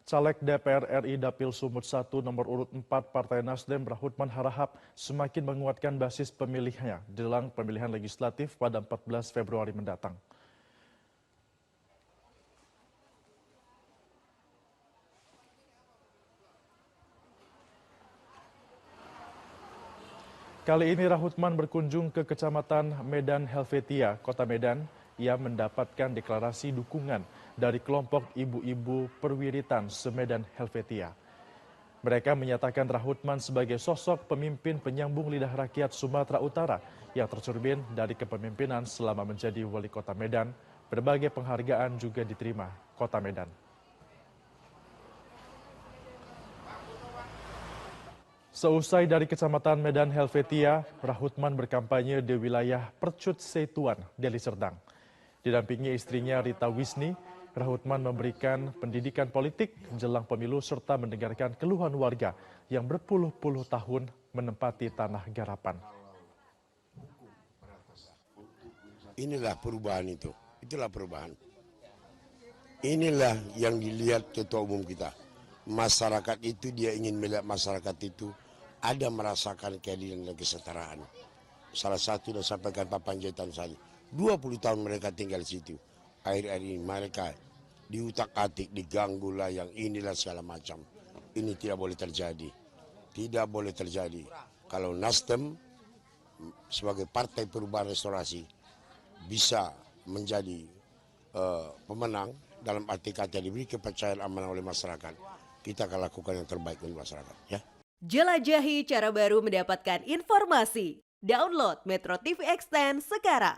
Caleg DPR RI Dapil Sumut 1 nomor urut 4 Partai Nasdem Rahutman Harahap semakin menguatkan basis pemilihnya jelang pemilihan legislatif pada 14 Februari mendatang. Kali ini Rahutman berkunjung ke Kecamatan Medan Helvetia, Kota Medan. Ia mendapatkan deklarasi dukungan dari kelompok ibu-ibu perwiritan Semedan Helvetia. Mereka menyatakan Rahutman sebagai sosok pemimpin penyambung lidah rakyat Sumatera Utara yang tercermin dari kepemimpinan selama menjadi wali kota Medan. Berbagai penghargaan juga diterima Kota Medan. Seusai dari Kecamatan Medan Helvetia, Rahutman berkampanye di wilayah Percut Setuan, Deli Serdang. Didampingi istrinya Rita Wisni, Rahutman memberikan pendidikan politik jelang pemilu serta mendengarkan keluhan warga yang berpuluh-puluh tahun menempati tanah garapan. Inilah perubahan itu, itulah perubahan. Inilah yang dilihat ketua umum kita. Masyarakat itu dia ingin melihat masyarakat itu ada merasakan keadilan dan kesetaraan. Salah satu yang sampaikan Pak Panjaitan tadi, 20 tahun mereka tinggal di situ. Akhir-akhir ini mereka diutak-atik, diganggu lah yang inilah segala macam. Ini tidak boleh terjadi. Tidak boleh terjadi. Kalau Nasdem sebagai partai perubahan restorasi bisa menjadi pemenang dalam arti kata diberi kepercayaan amanah oleh masyarakat, kita akan lakukan yang terbaik untuk masyarakat. Ya. Jelajahi cara baru mendapatkan informasi. Download Metro TV Extend sekarang.